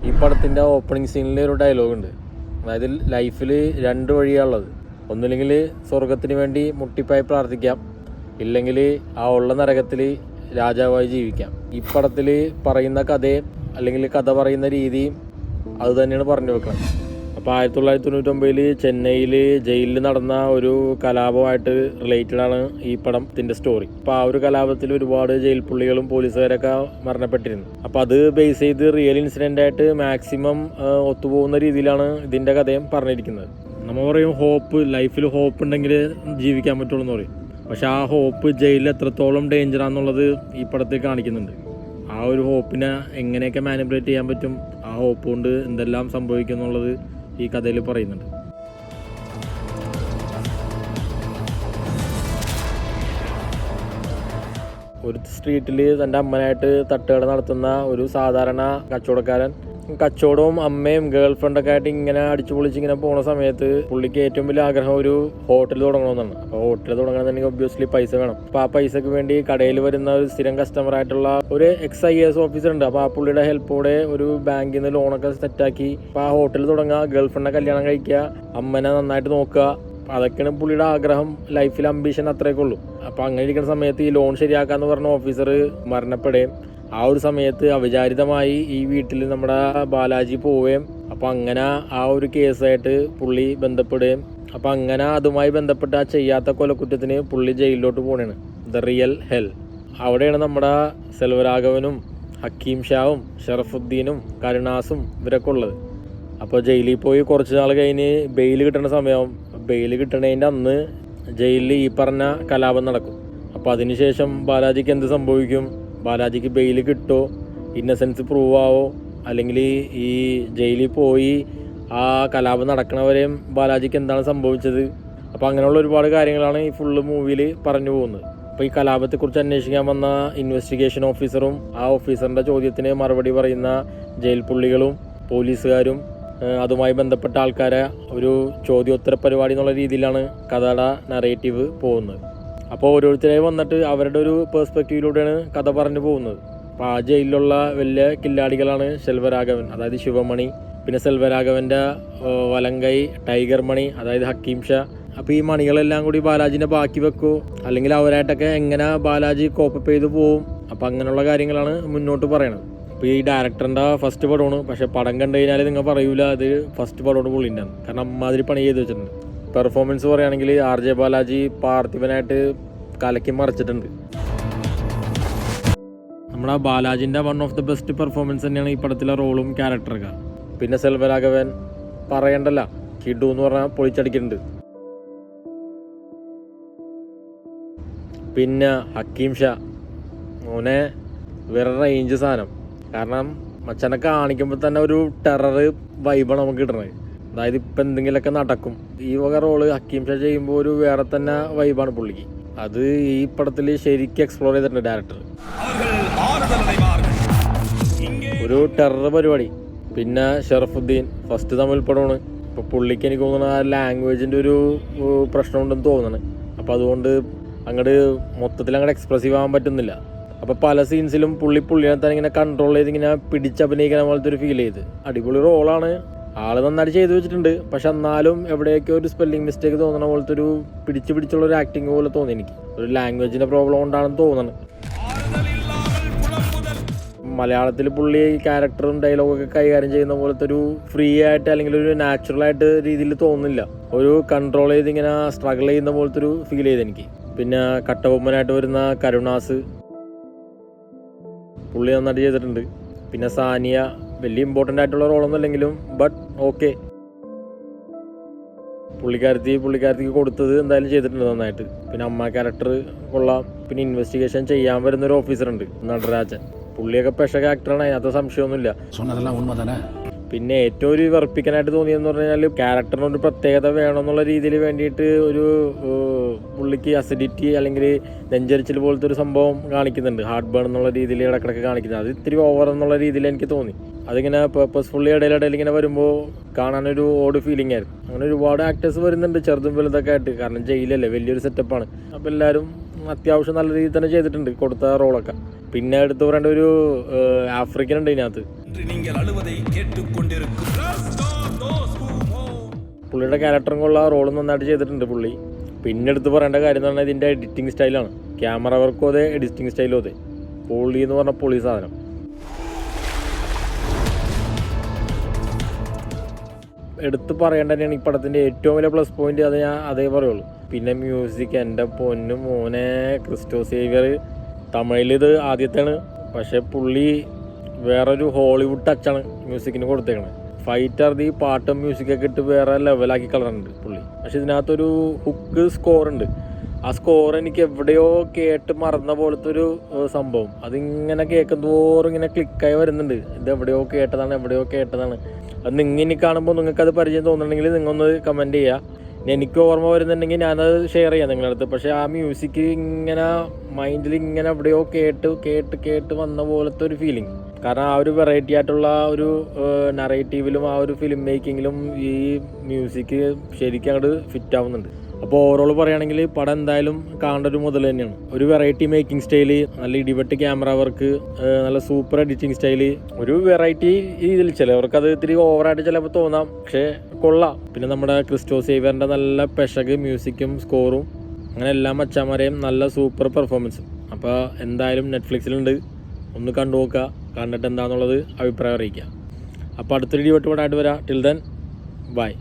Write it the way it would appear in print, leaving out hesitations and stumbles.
ഈ പടത്തിൻ്റെ ഓപ്പണിംഗ് സീനിൽ ഒരു ഡയലോഗ് ഉണ്ട്. അതായത് ലൈഫിൽ രണ്ട് വഴിയാണുള്ളത്. ഒന്നില്ലെങ്കിൽ സ്വർഗത്തിന് വേണ്ടി മുട്ടിപ്പായി പ്രാർത്ഥിക്കാം, ഇല്ലെങ്കിൽ ആ ഉള്ള നരകത്തിൽ രാജാവായി ജീവിക്കാം. ഈ പടത്തിൽ പറയുന്ന കഥയും അല്ലെങ്കിൽ കഥ പറയുന്ന രീതിയും അത് തന്നെയാണ് പറഞ്ഞു വെക്കണം. അപ്പോൾ 1999 ചെന്നൈയിൽ ജയിലിൽ നടന്ന ഒരു കലാപമായിട്ട് റിലേറ്റഡ് ആണ് ഈ പടത്തിൻ്റെ സ്റ്റോറി. അപ്പോൾ ആ ഒരു കലാപത്തിൽ ഒരുപാട് ജയിൽ പുള്ളികളും പോലീസുകാരൊക്കെ മരണപ്പെട്ടിരുന്നു. അപ്പോൾ അത് ബേസ് ചെയ്ത് റിയൽ ഇൻസിഡൻ്റ് ആയിട്ട് മാക്സിമം ഒത്തുപോകുന്ന രീതിയിലാണ് ഇതിൻ്റെ കഥയും പറഞ്ഞിരിക്കുന്നത്. നമ്മൾ പറയും ഹോപ്പ്, ലൈഫിൽ ഹോപ്പ് ഉണ്ടെങ്കിൽ ജീവിക്കാൻ പറ്റുള്ളൂ എന്ന് പറയും. പക്ഷെ ആ ഹോപ്പ് ജയിലിൽ എത്രത്തോളം ഡേഞ്ചറാണെന്നുള്ളത് ഈ പടത്തിൽ കാണിക്കുന്നുണ്ട്. ആ ഒരു ഹോപ്പിനെ എങ്ങനെയൊക്കെ മാനിപ്പുലേറ്റ് ചെയ്യാൻ പറ്റും, ആ ഹോപ്പ് കൊണ്ട് എന്തെല്ലാം സംഭവിക്കും എന്നുള്ളത് ഈ കഥയിൽ പറയുന്നുണ്ട്. ഒരു സ്ട്രീറ്റിൽ തൻ്റെ അമ്മനായിട്ട് തട്ടുകട നടത്തുന്ന ഒരു സാധാരണ കച്ചവടക്കാരൻ കച്ചവടവും അമ്മയും ഗേൾ ഫ്രണ്ടൊക്കെ ആയിട്ട് ഇങ്ങനെ അടിച്ചു പൊളിച്ച് ഇങ്ങനെ പോണ സമയത്ത് പുള്ളിക്ക് ഏറ്റവും വലിയ ആഗ്രഹം ഒരു ഹോട്ടൽ തുടങ്ങണമെന്നാണ്. അപ്പോൾ ഹോട്ടൽ തുടങ്ങണമെന്നുണ്ടെങ്കിൽ ഒബ്വിയസ്ലി പൈസ വേണം. അപ്പോൾ ആ പൈസക്ക് വേണ്ടി കടയിൽ വരുന്ന ഒരു സ്ഥിരം കസ്റ്റമർ ആയിട്ടുള്ള ഒരു IAS ഓഫീസർ ഉണ്ട്. അപ്പോൾ ആ പുള്ളിയുടെ ഹെൽപ്പോടെ ഒരു ബാങ്കിൽ നിന്ന് ലോണൊക്കെ സെറ്റാക്കി അപ്പോൾ ആ ഹോട്ടൽ തുടങ്ങുക, ഗേൾ ഫ്രണ്ടിനെ കല്യാണം കഴിക്കുക, അമ്മനെ നന്നായിട്ട് നോക്കുക. അതൊക്കെയാണ് പുള്ളിയുടെ ആഗ്രഹം, ലൈഫിൽ അംബീഷൻ അത്രയൊക്കെ ഉള്ളൂ. അപ്പോൾ അങ്ങനെ ഇരിക്കുന്ന സമയത്ത് ഈ ലോൺ ശരിയാക്കാന്ന് പറഞ്ഞ ഓഫീസർ മരണപ്പെടുകയും ആ ഒരു സമയത്ത് അവിചാരിതമായി ഈ വീട്ടിൽ നമ്മുടെ ബാലാജി പോവുകയും അപ്പോൾ അങ്ങനെ ആ ഒരു കേസായിട്ട് പുള്ളി ബന്ധപ്പെടുകയും അപ്പോൾ അങ്ങനെ അതുമായി ബന്ധപ്പെട്ട ആ ചെയ്യാത്ത കൊലക്കുറ്റത്തിന് പുള്ളി ജയിലിലോട്ട് പോകണേണ്. The real hell. അവിടെയാണ് നമ്മുടെ സെൽവരാഘവനും ഹക്കീം ഷാവും ഷറഫുദ്ദീനും കരുണാസും ഇവരൊക്കെ ഉള്ളത്. അപ്പോൾ ജയിലിൽ പോയി കുറച്ച് നാൾ കഴിഞ്ഞ് ബെയിൽ കിട്ടേണ്ട സമയമാവും. ബെയിൽ കിട്ടണതിൻ്റെ അന്ന് ജയിലിൽ ഈ പറഞ്ഞ കലാപം നടക്കും. അപ്പോൾ അതിനുശേഷം ബാലാജിക്ക് എന്ത് സംഭവിക്കും? ബാലാജിക്ക് ബെയിൽ കിട്ടുമോ, ഇന്നസെൻസ് പ്രൂവ് ആവോ, അല്ലെങ്കിൽ ഈ ജയിലിൽ പോയി ആ കലാപം നടക്കണവരെയും ബാലാജിക്ക് എന്താണ് സംഭവിച്ചത്? അപ്പോൾ അങ്ങനെയുള്ള ഒരുപാട് കാര്യങ്ങളാണ് ഈ ഫുള്ള് മൂവിയിൽ പറഞ്ഞു പോകുന്നത്. അപ്പോൾ ഈ കലാപത്തെക്കുറിച്ച് അന്വേഷിക്കാൻ വന്ന ഇൻവെസ്റ്റിഗേഷൻ ഓഫീസറും ആ ഓഫീസറിൻ്റെ ചോദ്യത്തിന് മറുപടി പറയുന്ന ജയിൽ പുള്ളികളും പോലീസുകാരും അതുമായി ബന്ധപ്പെട്ട ആൾക്കാരെ ഒരു ചോദ്യോത്തര പരിപാടി എന്നുള്ള രീതിയിലാണ് കഥയുടെ നറേറ്റീവ് പോകുന്നത്. അപ്പോൾ ഓരോരുത്തരായി വന്നിട്ട് അവരുടെ ഒരു പേഴ്സ്പെക്റ്റീവിലൂടെയാണ് കഥ പറഞ്ഞു പോകുന്നത്. അപ്പോൾ ആ ജയിലിലുള്ള വലിയ കില്ലാടികളാണ് സെൽവരാഘവൻ, അതായത് ശിവമണി, പിന്നെ സെൽവരാഘവൻ്റെ വലങ്കൈ ടൈഗർ മണി, അതായത് ഹക്കീം ഷാ. അപ്പോൾ ഈ മണികളെല്ലാം കൂടി ബാലാജിനെ ബാക്കി വെക്കുമോ, അല്ലെങ്കിൽ അവരായിട്ടൊക്കെ എങ്ങനെ ബാലാജി കോപ്പപ്പ് ചെയ്ത് പോവും? അപ്പോൾ അങ്ങനെയുള്ള കാര്യങ്ങളാണ് മുന്നോട്ട് പറയണത്. അപ്പോൾ ഈ ഡയറക്ടറിൻ്റെ ഫസ്റ്റ് പടമാണ്. പക്ഷേ പടം കണ്ടു കഴിഞ്ഞാൽ നിങ്ങൾ പറയൂല അത് ഫസ്റ്റ് പടമാണ് പുള്ളിൻ്റെ, കാരണം അമ്മാതിരി പണി ചെയ്ത് വെച്ചിട്ടുണ്ട്. പെർഫോമൻസ് പറയുകയാണെങ്കിൽ RJ ബാലാജി പാർത്ഥിവനായിട്ട് കലക്കി മറിച്ചിട്ടുണ്ട്. നമ്മുടെ ബാലാജിൻ്റെ one of the best performance തന്നെയാണ് ഈ പടത്തിലെ റോളും ക്യാരക്ടറൊക്കെ. പിന്നെ സെൽവരാഘവൻ പറയണ്ടല്ല, കിഡു എന്ന് പറഞ്ഞാൽ പൊളിച്ചടിക്കുന്നുണ്ട്. പിന്നെ ഹക്കീം ഷാ മോനെ വേറെ റേഞ്ച് സാധനം. കാരണം മച്ചനെ കാണിക്കുമ്പോൾ തന്നെ ഒരു ടെറർ വൈബാണ് നമുക്ക് കിട്ടണത്. അതായത് ഇപ്പം എന്തെങ്കിലുമൊക്കെ നടക്കും. ഈ വക റോള് ഹക്കീം ഷാ ചെയ്യുമ്പോൾ ഒരു വേറെ തന്നെ വൈബാണ് പുള്ളിക്ക്. അത് ഈ പടത്തിൽ ശരിക്കും എക്സ്പ്ലോർ ചെയ്തിട്ടുണ്ട് ഡയറക്ടർ. ഒരു ടെറർ പരിപാടി. പിന്നെ ഷറഫുദ്ദീൻ ഫസ്റ്റ് തമിഴ് പടമാണ്. അപ്പോൾ പുള്ളിക്ക് എനിക്ക് തോന്നുന്നത് ആ ലാംഗ്വേജിൻ്റെ ഒരു പ്രശ്നമുണ്ടെന്ന് തോന്നുന്നത്. അപ്പോൾ അതുകൊണ്ട് അങ്ങോട്ട് മൊത്തത്തിൽ അങ്ങോട്ട് എക്സ്പ്രസീവ് ആകാൻ പറ്റുന്നില്ല. അപ്പോൾ പല സീൻസിലും പുള്ളിനെ തന്നെ ഇങ്ങനെ കൺട്രോൾ ചെയ്ത് ഇങ്ങനെ പിടിച്ചഭിനയിക്കുന്ന പോലത്തെ ഒരു ഫീൽ ചെയ്ത് അടിപൊളി റോളാണ്. ആള് നന്നായിട്ട് ചെയ്തു വെച്ചിട്ടുണ്ട്. പക്ഷെ എന്നാലും എവിടെയൊക്കെ ഒരു സ്പെല്ലിംഗ് മിസ്റ്റേക്ക് തോന്നണ പോലത്തെ ഒരു പിടിച്ചുള്ള ഒരു ആക്ടിങ് പോലെ തോന്നി എനിക്ക്. ഒരു ലാംഗ്വേജിൻ്റെ പ്രോബ്ലം കൊണ്ടാണെന്ന് തോന്നുന്നത്. മലയാളത്തിൽ പുള്ളി ക്യാരക്ടറും ഡയലോഗൊക്കെ കൈകാര്യം ചെയ്യുന്ന പോലത്തെ ഒരു ഫ്രീ ആയിട്ട് അല്ലെങ്കിൽ ഒരു നാച്ചുറൽ ആയിട്ട് രീതിയിൽ തോന്നുന്നില്ല. ഒരു കൺട്രോൾ ചെയ്ത് ഇങ്ങനെ സ്ട്രഗിൾ ചെയ്യുന്ന പോലത്തെ ഒരു ഫീൽ ചെയ്ത് എനിക്ക്. പിന്നെ കട്ടബൊമ്മനായിട്ട് വരുന്ന കരുണാസ് പുള്ളി നന്നായിട്ട് ചെയ്തിട്ടുണ്ട്. പിന്നെ സാനിയ വലിയ ഇമ്പോർട്ടൻ്റ് ആയിട്ടുള്ള റോളൊന്നും അല്ലെങ്കിലും ബട്ട് ഓക്കെ, പുള്ളിക്കാരത്തിക്ക് കൊടുത്തത് എന്തായാലും ചെയ്തിട്ടുണ്ട് നന്നായിട്ട്. പിന്നെ അമ്മ ക്യാരക്ടർ കൊള്ളാം. പിന്നെ ഇൻവെസ്റ്റിഗേഷൻ ചെയ്യാൻ വരുന്നൊരു ഓഫീസറുണ്ട് നടരാജൻ, പുള്ളിയൊക്കെ പെഷക ആക്ടറാണ്, അതിനകത്ത് സംശയമൊന്നുമില്ല. പിന്നെ ഏറ്റവും ഒരു വെറുപ്പിക്കാനായിട്ട് തോന്നിയെന്ന് പറഞ്ഞു കഴിഞ്ഞാൽ ക്യാരക്ടറിന് ഒരു പ്രത്യേകത വേണമെന്നുള്ള രീതിയിൽ വേണ്ടിയിട്ട് ഒരു പുള്ളിക്ക് അസിഡിറ്റി അല്ലെങ്കിൽ നെഞ്ചരിച്ചിൽ പോലത്തെ ഒരു സംഭവം കാണിക്കുന്നുണ്ട്. ഹാർട്ട് ബേൺ എന്നുള്ള രീതിയിൽ ഇടക്കിടക്ക് കാണിക്കുന്നത് അത് ഇത്തിരി ഓവർ എന്നുള്ള രീതിയിൽ എനിക്ക് തോന്നി. അതിങ്ങനെ പേർപ്പസ്ഫുള്ളി ഇടയിലിടയിൽ ഇങ്ങനെ വരുമ്പോൾ കാണാനൊരു ഓഡ് ഫീലിംഗ് ആയിരുന്നു. അങ്ങനെ ഒരുപാട് ആക്ടേഴ്സ് വരുന്നുണ്ട് ചെറുതും വലുതൊക്കെ ആയിട്ട്. കാരണം ജയിലല്ലേ, വലിയൊരു സെറ്റപ്പാണ്. അപ്പോൾ എല്ലാവരും അത്യാവശ്യം നല്ല രീതിയിൽ തന്നെ ചെയ്തിട്ടുണ്ട് കൊടുത്ത റോളൊക്കെ. പിന്നെ എടുത്തു പറയേണ്ട ഒരു ആഫ്രിക്കൻ ഉണ്ട് ഇതിനകത്ത്, പുള്ളിയുടെ ക്യാരക്ടറും കൊള്ള റോളും നന്നായിട്ട് ചെയ്തിട്ടുണ്ട് പുള്ളി. പിന്നെ എടുത്ത് പറയേണ്ട കാര്യം എന്ന് പറഞ്ഞാൽ ഇതിൻ്റെ എഡിറ്റിംഗ് സ്റ്റൈലാണ്. ക്യാമറ വർക്കും അതെ, എഡിറ്റിംഗ് സ്റ്റൈലും അതെ. പൊളി എന്ന് പറഞ്ഞാൽ പൊളി സാധനം. എടുത്ത് പറയേണ്ട തന്നെയാണ് ഈ പടത്തിൻ്റെ ഏറ്റവും വലിയ പ്ലസ് പോയിന്റ്. അത് ഞാൻ അതേ പറയുള്ളൂ. പിന്നെ മ്യൂസിക്, എൻ്റെ പൊന്നു മോനെ, ക്രിസ്റ്റോ സേവിയർ. തമിഴിൽ ഇത് ആദ്യത്തെയാണ്, പക്ഷേ പുള്ളി വേറൊരു ഹോളിവുഡ് ടച്ചാണ് മ്യൂസിക്കിന് കൊടുത്തേക്കണത്. ഫൈറ്റർ ഈ പാട്ടും മ്യൂസിക്കൊക്കെ ഇട്ട് വേറെ ലെവലാക്കി കളറുണ്ട് പുള്ളി. പക്ഷെ ഇതിനകത്തൊരു ഹുക്ക് സ്കോർ ഉണ്ട്. ആ സ്കോർ എനിക്ക് എവിടെയോ കേട്ട് മറന്ന പോലത്തെ ഒരു സംഭവം. അതിങ്ങനെ കേൾക്കുന്തോറും ഇങ്ങനെ ക്ലിക്കായി വരുന്നുണ്ട്. ഇത് എവിടെയോ കേട്ടതാണ്. അത് ഇനി കാണുമ്പോൾ നിങ്ങൾക്കത് പരിചയം തോന്നുന്നുണ്ടെങ്കിൽ നിങ്ങളൊന്ന് കമൻറ്റ് ചെയ്യുക. എനിക്ക് ഓർമ്മ വരുന്നുണ്ടെങ്കിൽ ഞാനത് ഷെയർ ചെയ്യാം നിങ്ങളുടെ അടുത്ത്. പക്ഷേ ആ മ്യൂസിക് ഇങ്ങനെ മൈൻഡിൽ ഇങ്ങനെ എവിടെയോ കേട്ട് വന്ന പോലത്തെ ഒരു ഫീലിംഗ്. കാരണം ആ ഒരു വെറൈറ്റി ആയിട്ടുള്ള ഒരു നറേറ്റീവിലും ആ ഒരു ഫിലിം മേക്കിങ്ങിലും ഈ മ്യൂസിക് ശരിക്കും അങ്ങോട്ട് ഫിറ്റ് ആവുന്നുണ്ട്. അപ്പോൾ ഓവറോൾ പറയുകയാണെങ്കിൽ പടം എന്തായാലും കാണേണ്ട ഒരു മുതൽ തന്നെയാണ്. ഒരു വെറൈറ്റി മേക്കിംഗ് സ്റ്റൈല്, നല്ല ഇടിവെട്ട് ക്യാമറ വർക്ക്, നല്ല സൂപ്പർ എഡിറ്റിംഗ് സ്റ്റൈല്, ഒരു വെറൈറ്റി രീതിയിൽ. ചിലവർക്ക് അത് ഇത്തിരി ഓവറായിട്ട് ചിലപ്പോൾ തോന്നാം, പക്ഷേ കൊള്ളാം. പിന്നെ നമ്മുടെ ക്രിസ്റ്റോ സേവിയറിൻ്റെ നല്ല പെശക് മ്യൂസിക്കും സ്കോറും, അങ്ങനെ എല്ലാ മച്ചാമാരെയും നല്ല സൂപ്പർ പെർഫോമൻസും. അപ്പോൾ എന്തായാലും നെറ്റ്ഫ്ലിക്സിലുണ്ട്, ഒന്ന് കണ്ടു നോക്കുക. കണ്ടിട്ട് എന്താണെന്നുള്ളത് അഭിപ്രായം അറിയിക്കുക. അപ്പോൾ അടുത്തൊരു ഇടിവെട്ട് പടമായിട്ട് വരാം. Till then bye.